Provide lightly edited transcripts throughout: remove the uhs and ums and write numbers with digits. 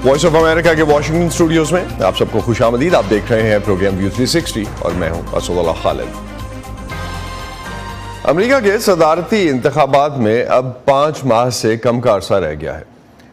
Voice of America کے Washington studios میں آپ سب کو خوش آمدید. آپ دیکھ رہے ہیں پروگرام ویو 360 اور میں ہوں اسد اللہ خالد. امریکہ کے صدارتی انتخابات میں اب 5 ماہ سے کم کا عرصہ رہ گیا ہے.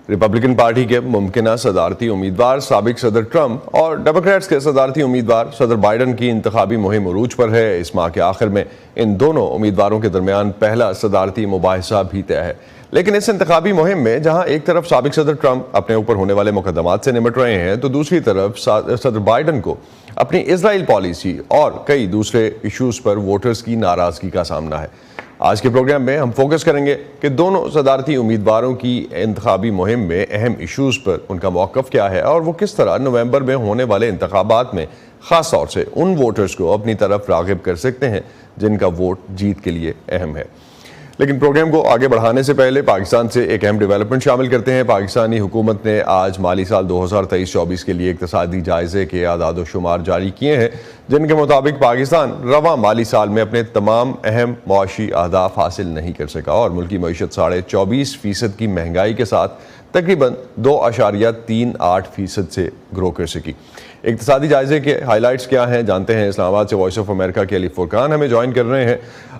ریپبلکن پارٹی کے ممکنہ صدارتی امیدوار سابق صدر ٹرمپ اور ڈیموکریٹس کے صدارتی امیدوار صدر بائیڈن کی انتخابی مہم عروج پر ہے. اس ماہ کے آخر میں ان دونوں امیدواروں کے درمیان پہلا صدارتی مباحثہ بھی طے ہے. لیکن اس انتخابی مہم میں جہاں ایک طرف سابق صدر ٹرمپ اپنے اوپر ہونے والے مقدمات سے نمٹ رہے ہیں تو دوسری طرف صدر بائیڈن کو اپنی اسرائیل پالیسی اور کئی دوسرے ایشوز پر ووٹرز کی ناراضگی کا سامنا ہے. آج کے پروگرام میں ہم فوکس کریں گے کہ دونوں صدارتی امیدواروں کی انتخابی مہم میں اہم ایشوز پر ان کا موقف کیا ہے اور وہ کس طرح نومبر میں ہونے والے انتخابات میں خاص طور سے ان ووٹرز کو اپنی طرف راغب کر سکتے ہیں جن کا ووٹ جیت کے لیے اہم ہے. لیکن پروگرام کو آگے بڑھانے سے پہلے پاکستان سے ایک اہم ڈیولپمنٹ شامل کرتے ہیں. پاکستانی حکومت نے آج مالی سال 2023-24 کے لیے اقتصادی جائزے کے اعداد و شمار جاری کیے ہیں جن کے مطابق پاکستان رواں مالی سال میں اپنے تمام اہم معاشی اہداف حاصل نہیں کر سکا اور ملکی معیشت 24.5% کی مہنگائی کے ساتھ تقریباً 2.38% سے گرو کر سکی. اقتصادی جائزے کے ہائی لائٹس کیا ہیں جانتے ہیں. اسلام آباد سے وائس آف امریکہ کے علی فرقان ہمیں جوائن کر رہے ہیں.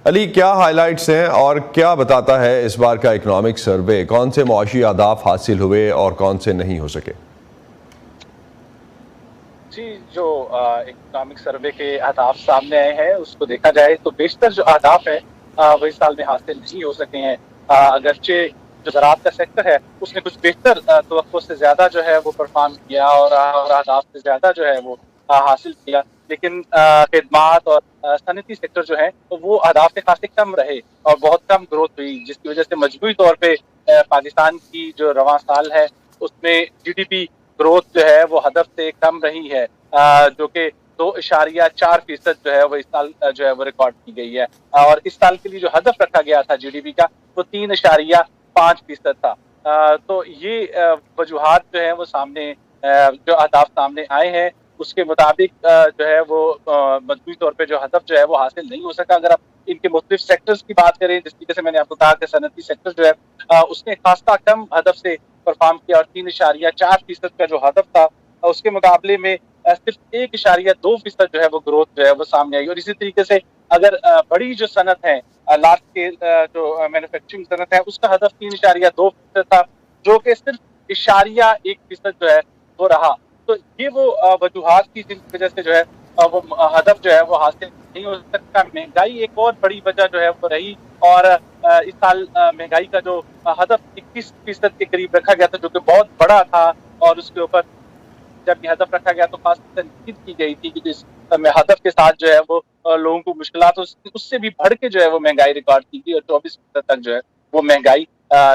علی، کیا ہائی لائٹس ہیں اور کیا بتاتا ہے اس بار کا اکنامک سروے؟ کون سے معاشی اہداف حاصل ہوئے اور کون سے نہیں ہو سکے؟ جی، جو اکنامک سروے کے اہداف سامنے آئے ہیں اس کو دیکھا جائے تو بیشتر جو اہداف ہیں وہ اس سال میں حاصل نہیں ہو سکے ہیں. اگرچہ جو زراعت کا سیکٹر ہے اس نے کچھ بہتر توقع سے زیادہ جو ہے وہ پرفارم کیا اور اہداف سے زیادہ جو ہے وہ حاصل کیا، لیکن خدمات اور صنعتی سیکٹر جو ہے وہ اہداف سے خاصے کم رہے اور بہت کم گروتھ ہوئی، جس کی وجہ سے مجموعی طور پہ پاکستان کی جو رواں سال ہے اس میں جی ڈی پی گروتھ جو ہے وہ ہدف سے کم رہی ہے، جو کہ 2.4% جو ہے وہ اس سال جو ہے وہ ریکارڈ کی گئی ہے. اور اس سال کے لیے جو ہدف رکھا گیا تھا جی ڈی پی کا وہ 3.5% تھا. تو یہ وجوہات جو ہیں وہ سامنے جو اہداف سامنے آئے ہیں اس کے مطابق جو ہے وہ مجموعی طور پہ جو ہدف جو ہے وہ حاصل نہیں ہو سکا. اگر آپ ان کے مختلف سیکٹرز کی بات کریں، جس طریقے سے میں نے آپ کو کہا کہ صنعتی سیکٹر جو ہے اس نے خاصا کم ہدف سے پرفارم کیا اور 3.4% کا جو ہدف تھا اس کے مقابلے میں صرف 1.2% جو ہے وہ گروتھ جو ہے وہ سامنے آئی. اور اسی طریقے سے اگر بڑی جو صنعت ہے، لارج اسکیل جو مینوفیکچرنگ صنعت ہے، اس کا ہدف 3.2% تھا جو کہ صرف 1.1% جو ہے وہ رہا. تو یہ وہ وجوہات کی جن کی وجہ سے جو ہے وہ ہدف جو ہے وہ حاصل نہیں ہو سکتا. مہنگائی ایک اور بڑی وجہ جو ہے وہ رہی اور اس سال مہنگائی کا جو ہدف 21% کے قریب رکھا گیا تھا جو کہ بہت بڑا تھا اور اس کے اوپر جب یہ ہدف رکھا گیا تو خاص تنقید کی گئی تھی کہ اس ہدف کے ساتھ جو ہے وہ لوگوں کو مشکلات اس سے بھی بڑھ کے جو ہے وہ مہنگائی ریکارڈ کی گئی اور 24% تک جو ہے وہ مہنگائی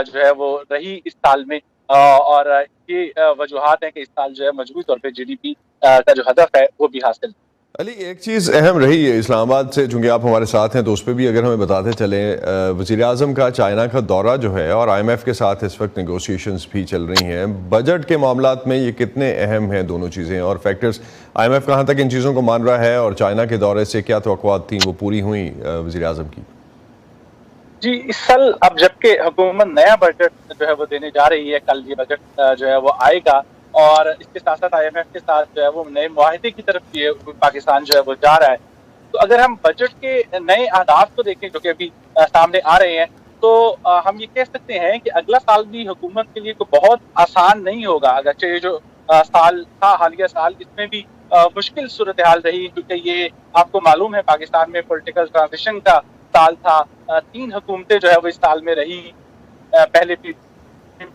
جو ہے وہ رہی اس سال میں. اور یہ وجوہات ہیں کہ اس سال جو ہے مجموعی طور پہ جی ڈی پی کا جو ہدف ہے وہ بھی حاصل. علی، ایک چیز اہم رہی ہے اسلام آباد سے، چونکہ آپ ہمارے ساتھ ہیں تو اس پہ بھی اگر ہمیں بتاتے چلیں، وزیر اعظم کا چائنا کا دورہ جو ہے اور آئی ایم ایف کے ساتھ اس وقت نیگوسیشنز بھی چل رہی ہیں. بجٹ کے معاملات میں یہ کتنے اہم ہیں دونوں چیزیں اور فیکٹرز؟ آئی ایم ایف کہاں تک ان چیزوں کو مان رہا ہے اور چائنا کے دورے سے کیا توقعات تھیں وہ پوری ہوئیں وزیر اعظم کی؟ جی، اس سال اب جبکہ حکومت نیا بجٹ جو ہے وہ دینے جا رہی ہے، کل یہ بجٹ جو ہے وہ آئے گا اور اس کے ساتھ ساتھ آئی ایم ایف کے ساتھ جو ہے وہ نئے معاہدے کی طرف پاکستان جو ہے وہ جا رہا ہے. تو اگر ہم بجٹ کے نئے اہداف کو دیکھیں جو کہ ابھی سامنے آ رہے ہیں تو ہم یہ کہہ سکتے ہیں کہ اگلا سال بھی حکومت کے لیے کوئی بہت آسان نہیں ہوگا. اگرچہ یہ جو سال تھا، حالیہ سال، اس میں بھی مشکل صورتحال رہی کیونکہ یہ آپ کو معلوم ہے پاکستان میں پولیٹیکل ٹرانزیشن کا سال تھا. 3 حکومتیں جو ہے وہ اس سال میں رہی، پہلے بھی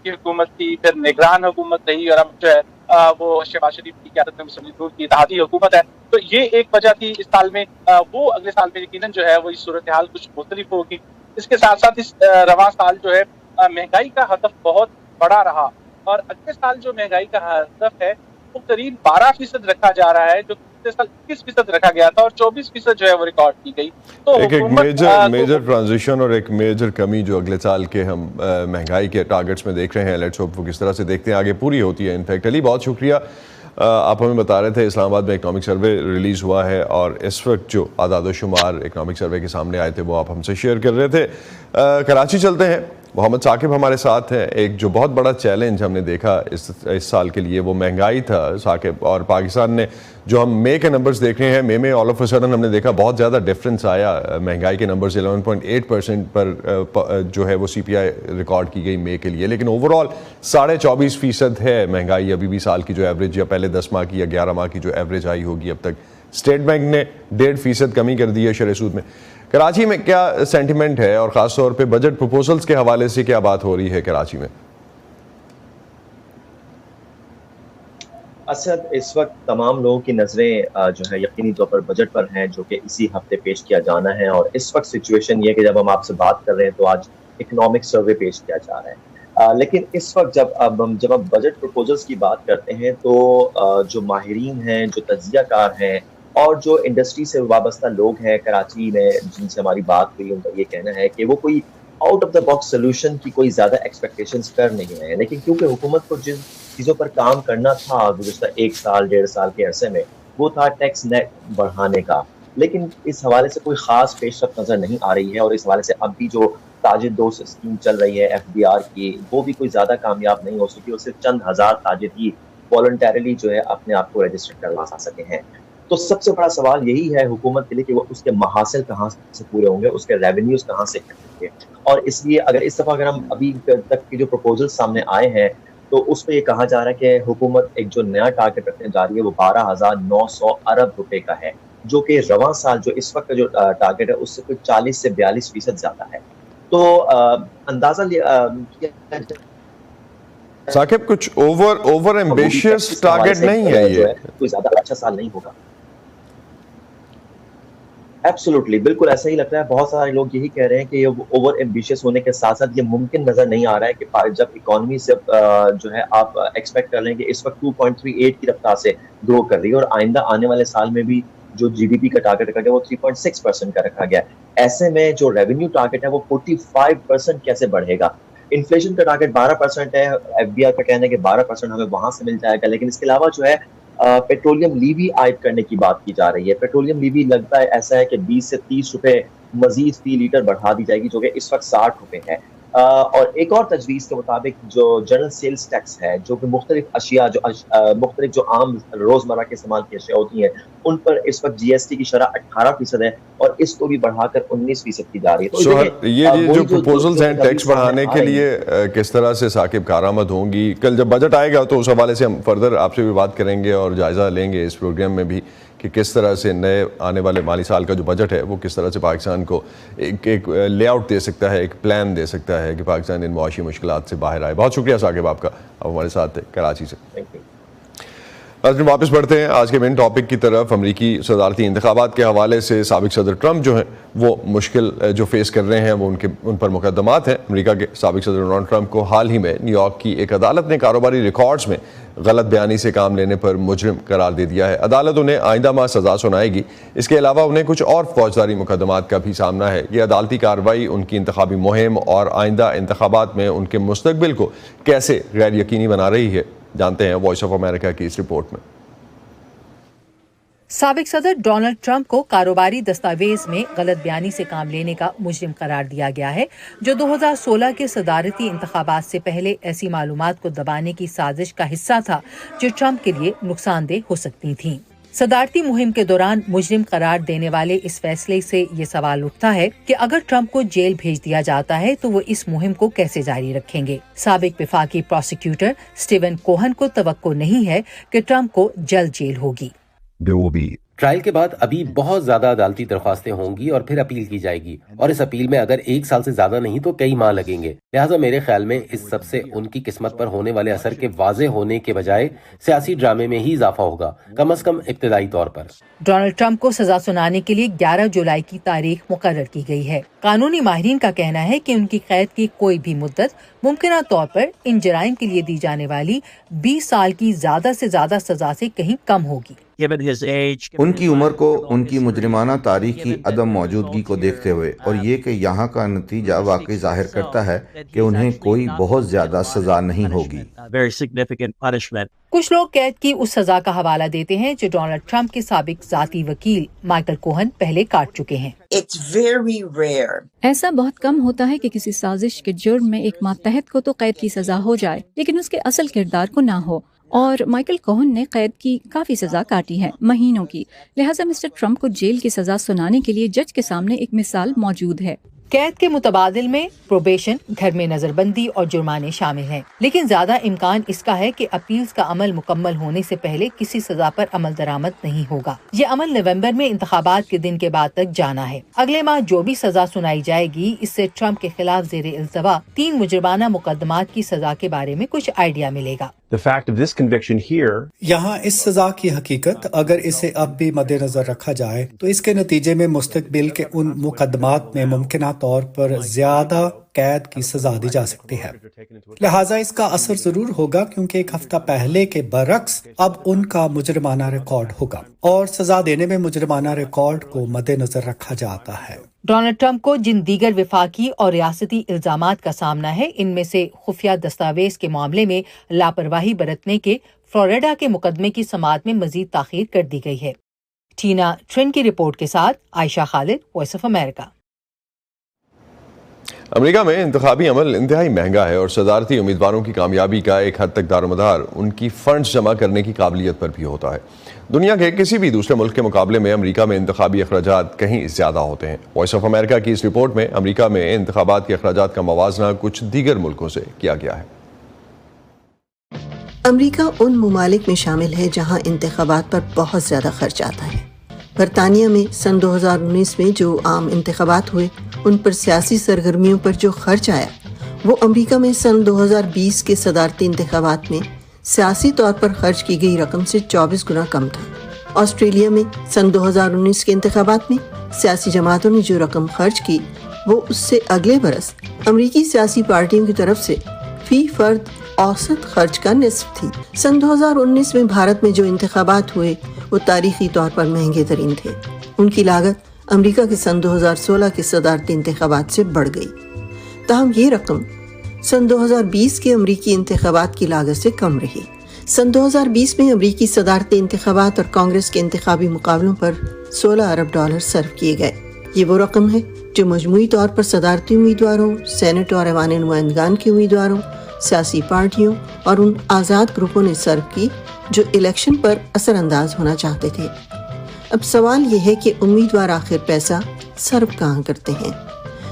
کی حکومت تھی، پھر نگران حکومت رہی اور اب جو ہے وہ شہباز شریف کی قیادت میں مسلم لیگ نون کی اتحادی حکومت ہے. تو یہ ایک وجہ تھی اس سال میں. وہ اگلے سال میں یقیناً جو ہے وہ اس صورتحال کچھ مختلف ہوگی. اس کے ساتھ ساتھ اس رواں سال جو ہے مہنگائی کا ہدف بہت بڑا رہا اور اگلے سال جو مہنگائی کا ہدف ہے وہ قریب 12% رکھا جا رہا ہے جو پچھلے سال 21% رکھا گیا تھا اور 24% جو ہے وہ ریکارڈ کی گئی. تو ایک میجر ٹرانزیشن اور ایک میجر کمی جو اگلے سال کے ہم مہنگائی کے ٹارگٹس میں دیکھ رہے ہیں، لیٹس ہوپ وہ کس طرح سے دیکھتے ہیں آگے پوری ہوتی ہے. انفیکٹ علی، بہت شکریہ. آپ ہمیں بتا رہے تھے اسلام آباد میں اکنامک سروے ریلیز ہوا ہے اور اس وقت جو اعداد و شمار اکنامک سروے کے سامنے آئے تھے وہ آپ ہم سے شیئر کر رہے تھے. کراچی چلتے ہیں. मोहम्मद साकिब हमारे साथ हैं। एक जो बहुत बड़ा चैलेंज हमने देखा इस साल के लिए वो महंगाई था साकिब, और पाकिस्तान ने जो हम मई के नंबर्स देख रहे हैं, मई में ऑल ऑफ अ सडन हमने देखा बहुत ज़्यादा डिफरेंस आया। महंगाई के नंबर्स 11.8% पर जो है वो CPI रिकॉर्ड की गई मई के लिए, लेकिन ओवरऑल 24.5% है महंगाई अभी भी साल की जो एवरेज, या पहले 10 माह की या 11 माह की जो एवरेज आई होगी अब तक। स्टेट बैंक ने 1.5% कमी कर दी है शरह सूद में। कराची में क्या सेंटिमेंट है, और ख़ास तौर पे बजट प्रपोजल्स के हवाले से क्या बात हो रही है कराची में? असद, इस वक्त तमाम लोगों की नज़रें जो है यकीनी तौर पर बजट पर हैं, जो कि इसी हफ्ते पेश किया जाना है। और इस वक्त सिचुएशन ये है कि जब हम आपसे बात कर रहे हैं तो आज इकोनॉमिक सर्वे पेश किया जा रहा है, लेकिन इस वक्त जब हम बजट प्रपोजल्स की बात करते हैं तो जो माहिरीन हैं, जो तज्जियाकार हैं और जो इंडस्ट्री से वाबस्ता लोग हैं कराची में जिनसे हमारी बात हुई, उनका ये कहना है कि वो कोई out of the box solution की कोई ज़्यादा एक्सपेक्टेशंस कर नहीं रहे हैं। लेकिन क्योंकि हुकूमत को जिन चीज़ों पर काम करना था गुज़श्ता 1 साल 1.5 साल के अरसे में, वो था टैक्स नेट बढ़ाने का, लेकिन इस हवाले से कोई ख़ास पेशरफ्त नज़र नहीं आ रही है। और इस हवाले से अब भी जो ताजिर दोस्त स्कीम चल रही है FDR की, वो भी कोई ज़्यादा कामयाब नहीं हो सकी, और सिर्फ चंद हज़ार ताजिर ही वॉलंटरली जो है अपने आप को रजिस्टर करवा सके हैं। तो सबसे बड़ा सवाल यही है हुकूमत के लिए कि वो उसके महासिल कहाँ से पूरे होंगे, उसके रेवेन्यूज कहाँ से इकट्ठे। और इसलिए अगर इस दफ़ा अगर हम अभी तक के जो प्रपोजल सामने आए हैं तो उस पर यह कहा जा रहा है कि हुकूमत एक जो नया टारगेट रखने जा रही है वो 12,900 अरब रुपए का है, जो कि रवां साल जो इस वक्त का जो टारगेट है उससे कोई 40 से 42% ज्यादा है। तो अंदाजा साकिब कुछ ओवर एम्बिशियस टारगेट नहीं है ये, कोई ज्यादा अच्छा साल नहीं होगा। एब्सोल्युटली, बिल्कुल ऐसा ही लगता है। बहुत सारे लोग यही कह रहे हैं कि ये ओवर एम्बिशियस होने के साथ साथ ये मुमकिन नजर नहीं आ रहा है कि जब इकोनॉमी से जो है आप एक्सपेक्ट कर लेंगे इस वक्त 2.38 की रफ्तार से ग्रो कर रही है, और आइंदा आने वाले साल में भी जो GDP का टारगेट रखा गया वो 3.6% का रखा गया। ऐसे में जो रेवेन्यू टारगेट है वो 45% कैसे बढ़ेगा? इन्फ्लेशन का टारगेट 12% है, FBR का कहना है कि 12% हमें वहां से मिल जाएगा। लेकिन इसके अलावा जो है पेट्रोलियम लीवी आयद करने की बात की जा रही है। पेट्रोलियम लीवी लगता है ऐसा है कि 20 से 30 रुपए मजीद फी लीटर बढ़ा दी जाएगी, जो कि इस वक्त 60 रुपए है। और एक और तजवीज़ के मुताबिक जो जनरल सेल्स टैक्स है, जो कि मुख्तलिफ अशिया मुख्तलिफ जो आम रोज़मर्रा के इस्तेमाल की अशिया होती हैं, उन पर इस वक्त GST की शरह 18% है और इसको भी बढ़ाकर 19% की जा रही है। तो ये जो प्रपोजल्स हैं टैक्स बढ़ाने के लिए किस तरह से साकिब कारआमद होंगी? कल जब बजट आएगा तो उस हवाले से हम फर्दर आपसे भी बात करेंगे और जायज़ा लेंगे इस प्रोग्राम में भी कि किस तरह से नए आने वाले माली साल का जो बजट है वो किस तरह से पाकिस्तान को एक लेआउट दे सकता है, एक प्लान दे सकता है कि पाकिस्तान इन मुआशी मुश्किलात से बाहर आए। बहुत शुक्रिया साकिब आपका, आप हमारे साथ थे कराची से। Thank you. वापस बढ़ते हैं आज के मेन टॉपिक की तरफ। अमरीकी सदारती इंतखाबात के हवाले से साबिक सदर ट्रंप जो हैं वो मुश्किल जो फेस कर रहे हैं वो उन पर मुकदमात हैं। अमेरिका के साबिक सदर डोनाल्ड ट्रंप को हाल ही में न्यूयॉर्क की एक अदालत ने कारोबारी रिकॉर्ड्स में गलत बयानी से काम लेने पर मुजरिम करार दे दिया है। अदालत उन्हें आइंदा माह सजा सुनाएगी। इसके अलावा उन्हें कुछ और फौजदारी मुकदमात का भी सामना है। ये अदालती कार्रवाई उनकी इंतखाबी मुहिम और आइंदा इंतखाबात में उनके मुस्तकबिल को कैसे गैर यकीनी बना रही है, जानते हैं वॉइस ऑफ अमेरिका की इस रिपोर्ट में। साबिक सदर डोनाल्ड ट्रंप को कारोबारी दस्तावेज में गलत बयानी से काम लेने का मुजरिम करार दिया गया है, जो 2016 के सदारती इंतखाबात से पहले ऐसी मालूमात को दबाने की साजिश का हिस्सा था जो ट्रंप के लिए नुकसानदेह हो सकती थीं। सदारती मुहिम के दौरान मुजरिम करार देने वाले इस फैसले से ये सवाल उठता है कि अगर ट्रंप को जेल भेज दिया जाता है तो वो इस मुहिम को कैसे जारी रखेंगे। साबिक वफाकी प्रोसिक्यूटर स्टीवन कोहन को तवक्को नहीं है कि ट्रंप को जल्द जेल होगी। ट्रायल के बाद अभी बहुत ज्यादा अदालती दरख्वास्तें होंगी और फिर अपील की जाएगी, और इस अपील में अगर 1 साल से ज्यादा नहीं तो कई माह लगेंगे। लिहाजा मेरे ख्याल में इस सबसे उनकी किस्मत पर होने वाले असर के वाजे होने के बजाय सियासी ड्रामे में ही इजाफा होगा, कम से कम इब्तदाई तौर पर। डोनाल्ड ट्रंप को सजा सुनाने के लिए 11 जुलाई की तारीख मुकर्रर की गई है। कानूनी माहिरीन का कहना है कि उनकी कैद की कोई भी मुद्दत मुमकिना तौर पर इन जराइम के लिए दी जाने वाली 20 साल की ज्यादा से ज्यादा सजा से कहीं कम होगी। given his age. उनकी उम्र को, उनकी मुजरिमाना तारीख की अदम मौजूदगी को देखते हुए और ये कि यहाँ का नतीजा वाकई जाहिर करता है कि उन्हें कोई बहुत ज़्यादा सज़ा नहीं होगी। Very significant punishment. कुछ लोग कैद की उस सजा का हवाला देते हैं जो डोनाल्ड ट्रंप के साबिक जाती वकील माइकल कोहन पहले काट चुके हैं। It's very rare. ऐसा बहुत कम होता है कि किसी साजिश के जुर्म में एक मातहत को तो कैद की सजा हो जाए लेकिन उसके असल किरदार को ना हो, और माइकल कोहन ने कैद की काफी सजा काटी है, महीनों की। लिहाजा मिस्टर ट्रंप को जेल की सजा सुनाने के लिए जज के सामने एक मिसाल मौजूद है। कैद के मुतबादिल में प्रोबेशन, घर में नजरबंदी और जुर्माने शामिल हैं, लेकिन ज्यादा इम्कान इसका है कि अपील्स का अमल मुकम्मल होने से पहले किसी सजा पर अमल दरामद नहीं होगा। ये अमल नवंबर में इंतखाबात के दिन के बाद तक जाना है। अगले माह जो भी सजा सुनाई जाएगी, इससे ट्रंप के खिलाफ जेर इल्तवा 3 मुजरमाना मुकदमात की सजा के बारे में कुछ आइडिया मिलेगा। The fact of this conviction here, यहाँ इस सजा की हकीकत अगर इसे अब भी मद्देनजर रखा जाए तो इसके नतीजे में मुस्तकबिल के उन मुकदमात में मुमकिना तौर पर ज्यादा कैद की सजा दी जा सकती है। लिहाजा इसका असर जरूर होगा क्योंकि एक हफ्ता पहले के बरक्स अब उनका मुजरमाना रिकॉर्ड होगा और सजा देने में मुजरमाना रिकॉर्ड को मद्देनजर रखा जाता है। डोनाल्ड ट्रंप को जिन दीगर विफाकी और रियासती इल्जामात का सामना है, इनमें से खुफिया दस्तावेज के मामले में लापरवाही बरतने के फ्लोरिडा के मुकदमे की समाअत में मजीद ताखीर कर दी गई है। टीना ट्रिन की रिपोर्ट के साथ Ayesha Khalid, voice of America. America में इंतखाबी अमल इंतहाई महंगा है और सदारती उम्मीदवारों की कामयाबी का एक हद तक दारोमदार उनकी फंड्स जमा करने की काबिलियत पर भी होता है। दुनिया के किसी भी दूसरे मुल्क के मुकाबले में अमेरिका में इंतखाबी अखराजात कहीं ज़्यादा होते हैं। वॉइस ऑफ अमेरिका की इस रिपोर्ट में अमेरिका में इंतखाबात के अखराजात का मवाजना कुछ दीगर मुल्कों से किया गया है। अमेरिका उन मुमालिक में शामिल है जहां इंतखाबात पर बहुत ज़्यादा खर्च आता है। बरतानिया में सन 2019 में जो आम इंतखाबात हुए उन पर सियासी सरगर्मियों पर जो खर्च आया वो अमेरिका में सन 2020 के सदारती इंतखाबात में सियासी तौर पर खर्च की गई रकम से 24 गुना कम था। ऑस्ट्रेलिया में सन 2019 के इंतखाबात में सियासी जमातों ने जो रकम खर्च की वो उससे अगले बरस अमेरिकी सियासी पार्टियों की तरफ से फी फर्द औसत खर्च का निस्फ थी। सन 2019 में भारत में जो इंतखाबात हुए वो तारीखी तौर पर महंगे तरीन थे। उनकी लागत अमेरिका के सन 2016 के सदारती इंतखाबात से बढ़ गई। ताहम ये रकम सन 2020 के अमेरिकी इंतखाबात की लागत से कम रही। सन 2020 में अमेरिकी सदारती इंतखाबात और कांग्रेस के इंतखाबी मुकाबलों पर $16 अरब सर्व किए गए। ये वो रकम है जो मजमूई तौर पर सदारती उम्मीदवारों, सेनेट और ऐवान नुमाइंदगान के उम्मीदवारों, सियासी पार्टियों और उन आज़ाद ग्रुपों ने सर्व की जो इलेक्शन पर असरअंदाज होना चाहते थे। अब सवाल ये है कि उम्मीदवार आखिर पैसा सर्व कहाँ करते हैं?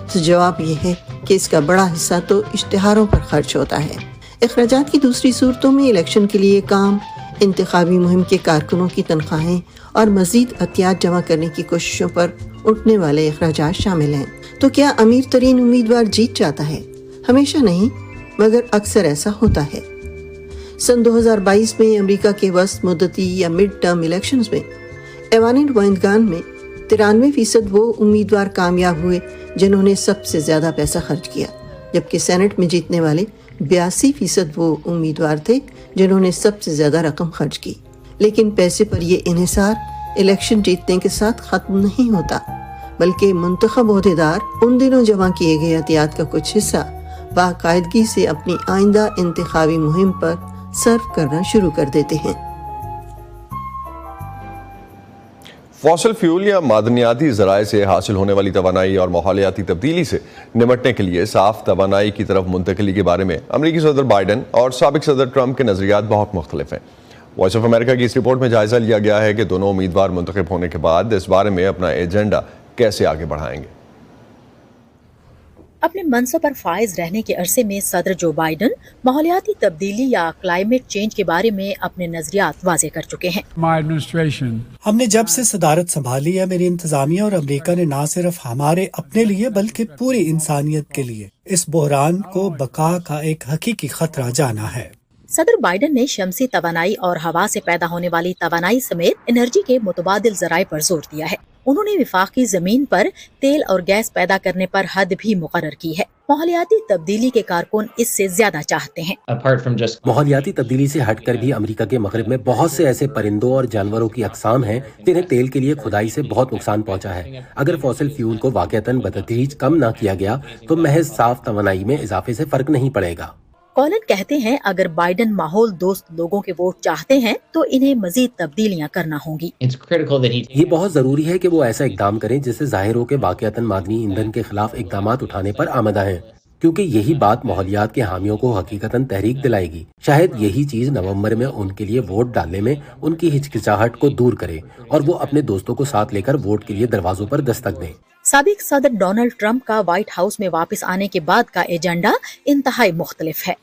तो जवाब ये है कि इसका बड़ा हिस्सा तो इश्तिहारों पर खर्च होता है। अखराजात की दूसरी सूरतों में इलेक्शन के लिए काम, इंतखाबी मुहिम के कारकुनों की तनख्वाहें और मजीद अहतियात जमा करने की कोशिशों पर उठने वाले अखराजात शामिल हैं। तो क्या अमीर तरीन उम्मीदवार जीत जाता है? हमेशा नहीं, मगर अक्सर ऐसा होता है। सन 2022 में अमेरिका के वस्त मुद्दती या मिड टर्म इलेक्शंस में ऐवान नुमाइंदगान में 93% वो उम्मीदवार कामयाब हुए जिन्होंने सबसे ज्यादा पैसा खर्च किया, जबकि सेनेट में जीतने वाले 82% वो उम्मीदवार थे जिन्होंने सबसे ज्यादा रकम खर्च की। लेकिन पैसे पर ये इन्हिसार इलेक्शन जीतने के साथ खत्म नहीं होता, बल्कि मुंतखब ओहदेदार उन दिनों जमा किए गए एहतियात का कुछ हिस्सा बाकायदगी से अपनी आइंदा इंतखाबी मुहिम पर सर्व करना शुरू कर देते हैं। फॉसिल फ्यूल या मादनियाती ज़राए से हासिल होने वाली तवानाई और माहौलियाती तब्दीली से निमटने के लिए साफ तवानाई की तरफ मुंतकली के बारे में अमरीकी सदर बाइडन और साबिक सदर ट्रंप के नज़रियात बहुत मुख्तलिफ हैं। वॉइस ऑफ अमेरिका की इस रिपोर्ट में जायजा लिया गया है कि दोनों उम्मीदवार मुंतखब होने के बाद इस बारे में अपना एजेंडा कैसे आगे बढ़ाएंगे। अपने मनसब पर फाइज रहने के अरसे में सदर जो बाइडन माहौलियाती तब्दीली या क्लाइमेट चेंज के बारे में अपने नजरियात वाजे कर चुके हैं। हमने जब से सदारत संभाली है, मेरी इंतजामिया और अमेरिका ने न सिर्फ हमारे अपने लिए बल्कि पूरी इंसानियत के लिए इस बहरान को बका का एक हकीकी खतरा जाना है। सदर बाइडन ने शमसी तवानाई और हवा से पैदा होने वाली तवानाई समेत एनर्जी के मुतबादिल जराए पर जोर दिया है। انہوں نے وفاقی زمین پر تیل اور گیس پیدا کرنے پر حد بھی مقرر کی ہے۔ ماحولیاتی تبدیلی کے کارکن اس سے زیادہ چاہتے ہیں۔ ماحولیاتی تبدیلی سے ہٹ کر بھی امریکہ کے مغرب میں بہت سے ایسے پرندوں اور جانوروں کی اقسام ہیں جنہیں تیل کے لیے کھدائی سے بہت نقصان پہنچا ہے۔ اگر فوسل فیول کو واقعتاً بتدریج کم نہ کیا گیا تو محض صاف توانائی میں اضافے سے فرق نہیں پڑے گا۔ کولن کہتے ہیں اگر بائیڈن ماحول دوست لوگوں کے ووٹ چاہتے ہیں تو انہیں مزید تبدیلیاں کرنا ہوں گی۔ یہ بہت ضروری ہے کہ وہ ایسا اقدام کریں جس سے ظاہر ہو کہ واقعتاً معدنی ایندھن کے خلاف اقدامات اٹھانے پر آمادہ ہیں، کیونکہ یہی بات ماحولیات کے حامیوں کو حقیقتاً تحریک دلائے گی۔ شاید یہی چیز نومبر میں ان کے لیے ووٹ ڈالنے میں ان کی ہچکچاہٹ کو دور کرے اور وہ اپنے دوستوں کو ساتھ لے کر ووٹ کے لیے دروازوں پر دستک دیں۔ سابق صدر ڈونلڈ ٹرمپ کا وائٹ ہاؤس میں واپس آنے کے بعد کا ایجنڈا انتہائی مختلف ہے۔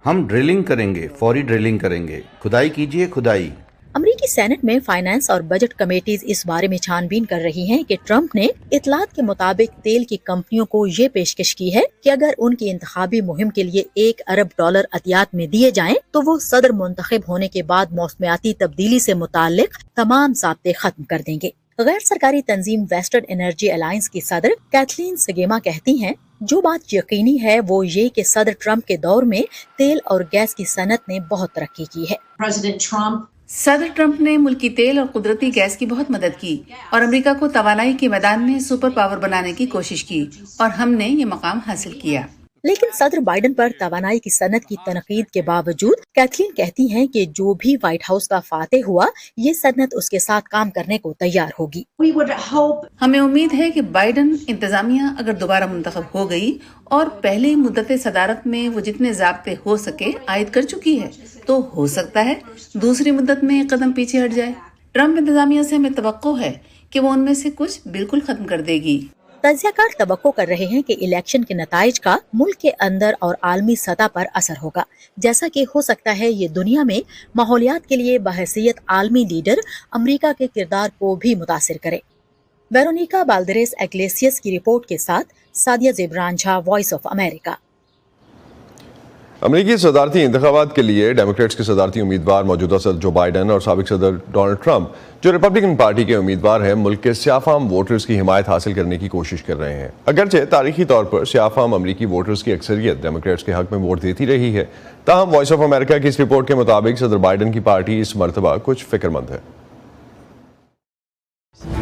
ہم ڈرلنگ کریں گے، فوری ڈرلنگ کریں گے، کھدائی کیجیے، کھدائی۔ امریکی سینٹ میں فائنانس اور بجٹ کمیٹیز اس بارے میں چھان بین کر رہی ہیں کہ ٹرمپ نے اطلاعات کے مطابق تیل کی کمپنیوں کو یہ پیشکش کی ہے کہ اگر ان کی انتخابی مہم کے لیے $1 ارب عطیات میں دیے جائیں تو وہ صدر منتخب ہونے کے بعد موسمیاتی تبدیلی سے متعلق تمام ضابطے ختم کر دیں گے۔ غیر سرکاری تنظیم ویسٹرن انرجی الائنس کی صدر کیتھلین سگیما کہتی ہیں جو بات یقینی ہے وہ یہ کہ صدر ٹرمپ کے دور میں تیل اور گیس کی صنعت نے بہت ترقی کی ہے۔ صدر ٹرمپ نے ملکی تیل اور قدرتی گیس کی بہت مدد کی اور امریکہ کو توانائی کے میدان میں سپر پاور بنانے کی کوشش کی اور ہم نے یہ مقام حاصل کیا۔ لیکن صدر بائیڈن پر توانائی کی صنعت کی تنقید کے باوجود کیتھلین کہتی ہیں کہ جو بھی وائٹ ہاؤس کا فاتح ہوا یہ صنعت اس کے ساتھ کام کرنے کو تیار ہوگی۔ ہمیں امید ہے کہ بائیڈن انتظامیہ اگر دوبارہ منتخب ہو گئی اور پہلی مدت صدارت میں وہ جتنے ضابطے ہو سکے عائد کر چکی ہے تو ہو سکتا ہے دوسری مدت میں ایک قدم پیچھے ہٹ جائے۔ ٹرمپ انتظامیہ سے ہمیں توقع ہے کہ وہ ان میں سے کچھ بالکل ختم کر دے گی۔ تجزیہ کار توقع کر رہے ہیں کہ الیکشن کے نتائج کا ملک کے اندر اور عالمی سطح پر اثر ہوگا، جیسا کہ ہو سکتا ہے یہ دنیا میں ماحولیات کے لیے بحیثیت عالمی لیڈر امریکہ کے کردار کو بھی متاثر کرے۔ ویرونیکا بالدریس ایگلیسیس کی رپورٹ کے ساتھ سادیہ زیبران جھا، وائس آف امریکہ۔ امریکی صدارتی انتخابات کے لیے ڈیموکریٹس کے صدارتی امیدوار موجودہ صدر جو بائیڈن اور سابق صدر ڈونلڈ ٹرمپ جو ریپبلکن پارٹی کے امیدوار ہیں ملک کے سیاہ فام ووٹرز کی حمایت حاصل کرنے کی کوشش کر رہے ہیں۔ اگرچہ تاریخی طور پر سیاہ فام امریکی ووٹرز کی اکثریت ڈیموکریٹس کے حق میں ووٹ دیتی رہی ہے، تاہم وائس آف امریکہ کی اس رپورٹ کے مطابق صدر بائیڈن کی پارٹی اس مرتبہ کچھ فکر مند ہے۔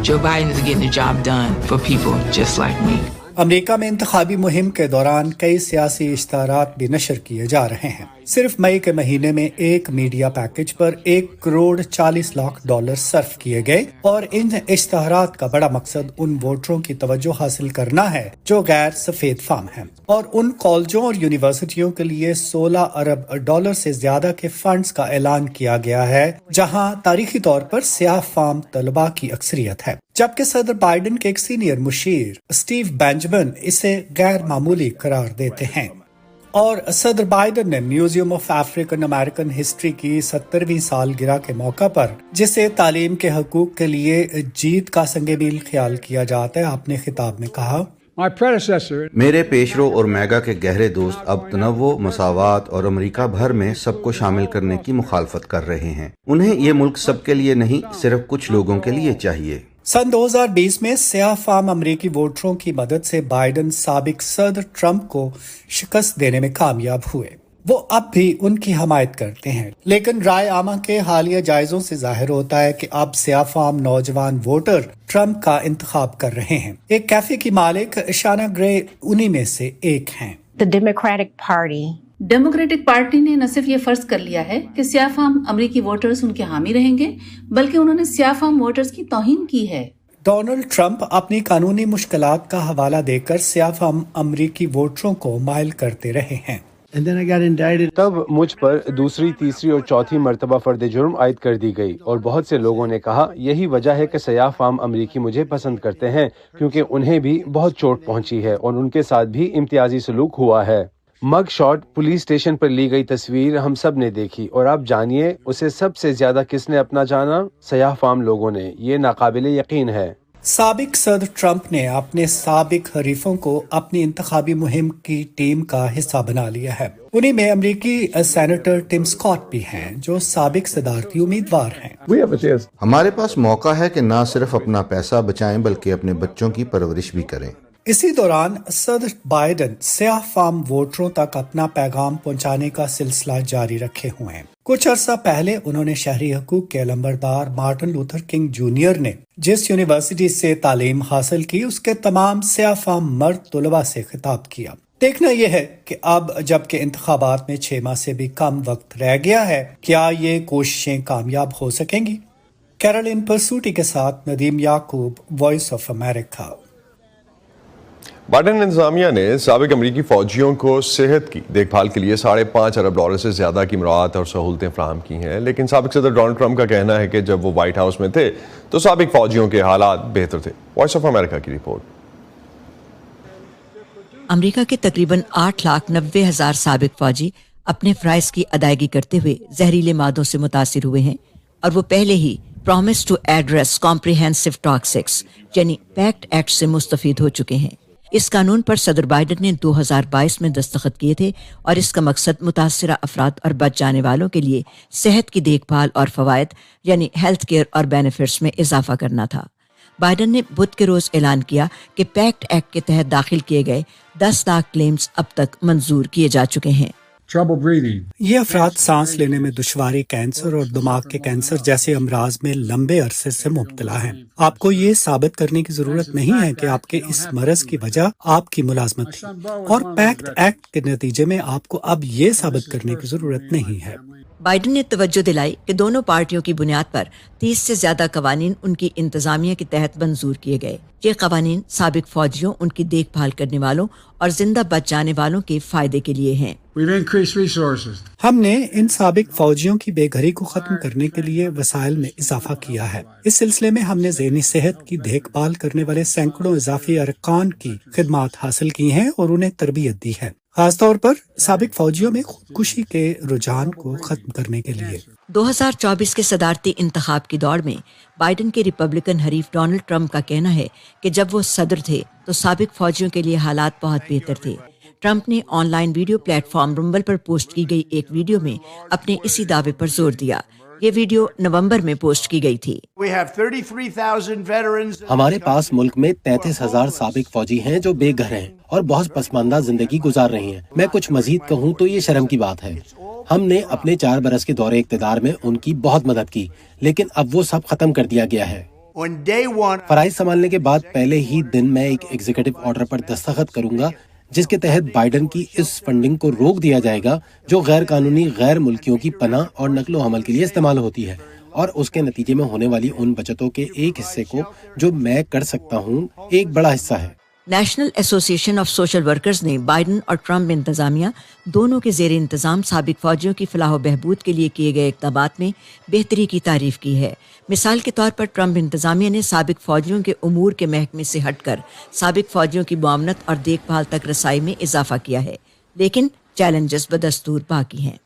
Joe Biden is getting the job done for people just like me. امریکہ میں انتخابی مہم کے دوران کئی سیاسی اشتہارات بھی نشر کیے جا رہے ہیں۔ صرف مئی کے مہینے میں ایک میڈیا پیکج پر $1.40 صرف کیے گئے اور ان اشتہارات کا بڑا مقصد ان ووٹروں کی توجہ حاصل کرنا ہے جو غیر سفید فام ہیں، اور ان کالجوں اور یونیورسٹیوں کے لیے $16 ارب سے زیادہ کے فنڈز کا اعلان کیا گیا ہے جہاں تاریخی طور پر سیاہ فام طلباء کی اکثریت ہے، جبکہ صدر بائیڈن کے ایک سینئر مشیر اسٹیو بینجمن اسے غیر معمولی قرار دیتے ہیں۔ اور صدر بائیڈن نے museum of African American history کی 70ویں سالگرہ کے موقع پر جسے تعلیم کے حقوق کے لیے جیت کا سنگ میل خیال کیا جاتا ہے اپنے خطاب میں کہا، میرے پیشرو اور میگا کے گہرے دوست اب تنوع، مساوات اور امریکہ بھر میں سب کو شامل کرنے کی مخالفت کر رہے ہیں۔ انہیں یہ ملک سب کے لیے نہیں، صرف کچھ لوگوں کے لیے چاہیے۔ سن 2020 میں سیاہ فام امریکی ووٹروں کی مدد سے بائیڈن سابق صدر ٹرمپ کو شکست دینے میں کامیاب ہوئے۔ وہ اب بھی ان کی حمایت کرتے ہیں، لیکن رائے عامہ کے حالیہ جائزوں سے ظاہر ہوتا ہے کہ اب سیاہ فام نوجوان ووٹر ٹرمپ کا انتخاب کر رہے ہیں۔ ایک کیفے کی مالک شانا گرے انہی میں سے ایک ہیں۔ ڈیموکریٹک پارٹی نے نہ صرف یہ فرض کر لیا ہے کہ سیاہ فام امریکی ووٹرز ان کے حامی رہیں گے، بلکہ انہوں نے سیاہ فام ووٹرز کی توہین کی ہے۔ ڈونلڈ ٹرمپ اپنی قانونی مشکلات کا حوالہ دے کر سیاہ فام امریکی ووٹروں کو مائل کرتے رہے ہیں۔ تب مجھ پر دوسری، تیسری اور چوتھی مرتبہ فرد جرم عائد کر دی گئی اور بہت سے لوگوں نے کہا یہی وجہ ہے کہ سیاہ فام امریکی مجھے پسند کرتے ہیں، کیونکہ انہیں بھی بہت چوٹ پہنچی ہے اور ان کے ساتھ بھی امتیازی سلوک ہوا ہے۔ مگ شاٹ پولیس اسٹیشن پر لی گئی تصویر ہم سب نے دیکھی اور آپ جانیے اسے سب سے زیادہ کس نے اپنا جانا؟ سیاہ فام لوگوں نے۔ یہ ناقابل یقین ہے۔ साबिक सदर ट्रंप ने अपने साबिक हरीफों को अपनी इंतखाबी मुहिम की टीम का हिस्सा बना लिया है। उन्हीं में अमरीकी सेनेटर टिम स्कॉट भी हैं, जो साबिक सदारती उम्मीदवार हैं। हमारे पास मौका है कि न सिर्फ अपना पैसा बचाएं बल्कि अपने बच्चों की परवरिश भी करें। इसी दौरान सदर बाइडन स्याह फार्म वोटरों तक अपना पैगाम पहुंचाने का सिलसिला जारी रखे हुए हैं। कुछ अर्सा पहले उन्होंने शहरी हकूक के लंबरदार मार्टिन लूथर किंग जूनियर ने जिस यूनिवर्सिटी से तालीम हासिल की, उसके तमाम स्याह फार्म मर्द तलबा से खिताब किया। देखना यह है कि अब जबकि इंतखाबात में 6 माह से भी कम वक्त रह गया है, क्या ये कोशिशें कामयाब हो सकेंगी? कैरोलिन परसूटी के साथ नदीम याकूब, वॉइस ऑफ अमेरिका। बाइडन इंतजामिया ने साबिक अमरीकी फौजियों को सेहत की देखभाल के लिए $5.5 अरब से ज्यादा की मुराद और सहूलतें फराहम की हैं, लेकिन साबिक सदर डोनाल्ड ट्रंप का कहना है कि जब वो व्हाइट हाउस में थे तो साबिक फौजियों के हालात बेहतर थे। वॉइस ऑफ अमेरिका की रिपोर्ट। अमेरिका के तकरीबन 8,90,000 साबिक फौजी अपने फराइज की अदायगी करते हुए जहरीले मादों से मुतासिर हुए हैं और वो पहले ही promise to address comprehensive toxics यानी पैक्ट एक्ट से मुस्तफीद हो चुके हैं। इस कानून पर सदर बाइडन ने 2022 में दस्तखत किए थे और इसका मकसद मुतासरा अफराद और बच जाने वालों के लिए सेहत की देखभाल और फवायद यानी हेल्थ केयर और बेनिफिट्स में इजाफा करना था। बाइडन ने बुध के रोज ऐलान किया कि पैक्ट एक्ट के तहत दाखिल किए गए 10 लाख क्लेम्स अब तक मंजूर किए जा चुके हैं। ये अफराद सांस लेने में दुश्वारी, कैंसर और दिमाग के कैंसर जैसे अमराज में लंबे अरसे से मुब्तला हैं। आपको ये साबित करने की जरूरत नहीं है कि आपके इस मरज की वजह आपकी मुलाजमत थी, और पैक्ट एक्ट के नतीजे में आपको अब ये साबित करने की जरूरत नहीं है। बाइडन ने तवज्जो दिलाई कि दोनों पार्टियों की बुनियाद पर 30 से ज्यादा कवानीन उनकी इंतजामिया के तहत मंजूर किए गए। ये कवानीन साबिक फौजियों, उनकी देखभाल करने वालों और जिंदा बच जाने वालों के फायदे के लिए हैं। हमने इन साबिक फौजियों की बेघरी को खत्म करने के लिए वसाइल में इजाफा किया है। इस सिलसिले में हमने ज़हनी सेहत की देखभाल करने वाले सैकड़ों इजाफी अरकान की खिदमात हासिल की हैं और उन्हें तरबियत दी है, खासतौर पर साबिक फौजियों में खुदकुशी के रुझान को खत्म करने के लिए। 2024 के सदारती इंतखाब की दौड़ में बाइडन के रिपब्लिकन हरीफ डोनाल्ड ट्रंप का कहना है कि जब वो सदर थे तो साबिक फौजियों के लिए हालात बहुत बेहतर थे। ट्रंप ने ऑनलाइन वीडियो प्लेटफॉर्म रंबल पर पोस्ट की गई एक वीडियो में अपने इसी दावे पर जोर दिया। ये वीडियो नवंबर में पोस्ट की गई थी। हमारे पास मुल्क में 33,000 साबिक फौजी हैं जो बेघर हैं और बहुत पसमानदा जिंदगी गुजार रहे हैं। मैं कुछ मजीद कहूँ तो ये शर्म की बात है। हमने अपने 4 बरस के दौरे इक़्तिदार में उनकी बहुत मदद की, लेकिन अब वो सब खत्म कर दिया गया है। फराइज संभालने के बाद पहले ही दिन मैं एक एग्जीक्यूटिव ऑर्डर पर दस्तखत करूंगा जिसके तहत बाइडन की इस फंडिंग को रोक दिया जाएगा जो गैर कानूनी गैर मुल्कियों की पनाह और नकलो हमल के लिए इस्तेमाल होती है, और उसके नतीजे में होने वाली उन बचतों के एक हिस्से को जो मैं कर सकता हूँ एक बड़ा हिस्सा है। National association of social workers ने बाइडन और ट्रंप इंतजामिया दोनों के जेर इंतजाम साबिक फौजियों की फलाह बहबूद के लिए किए गए इक़दामात में बेहतरी की तारीफ की है। मिसाल के तौर पर ट्रंप इंतजामिया ने साबिक फौजियों के उमूर के महकमे से हटकर साबिक फौजियों की मुआवनत और देखभाल तक रसाई में इजाफा किया है, लेकिन चैलेंजेस बदस्तूर बाकी हैं।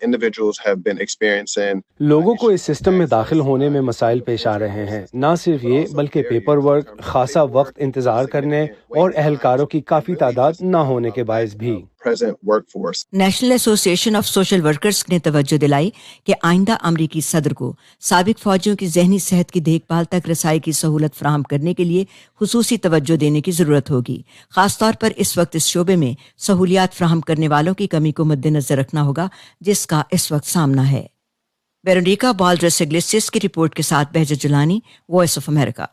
लोगों को इस सिस्टम में दाखिल होने में मसाइल पेश आ रहे हैं। न सिर्फ ये बल्कि पेपर वर्क, खासा वक्त इंतजार करने और अहलकारों की काफी तादाद न होने के बायस भी। National association of social workers ने तवज्जो दिलाई कि आइंदा अमरीकी सदर को साबिक फौजियों की जहनी सेहत की देखभाल तक रसाई की सहूलत फराहम करने के लिए खुसूसी तवज्जो देने की जरूरत होगी। खासतौर पर इस वक्त इस शोबे में सहूलियात फराहम करने वालों की कमी को मद्देनजर रखना होगा जिसका इस वक्त सामना है। वेरोनिका बाल्ड्रेस इग्लेसियस की रिपोर्ट के साथ बहजत जुलानी, वॉइस ऑफ अमेरिका।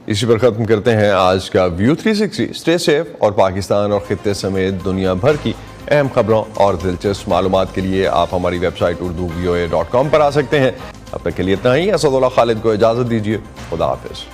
इसी पर खत्म करते हैं आज का व्यू 360। स्टे सेफ और पाकिस्तान और खित्ते समेत दुनिया भर की अहम खबरों और दिलचस्प मालूमात के लिए आप हमारी वेबसाइट urduvoa.com पर आ सकते हैं। अब तक के लिए इतना ही। असदुल्लाह खालिद को इजाजत दीजिए। खुदा हाफिज।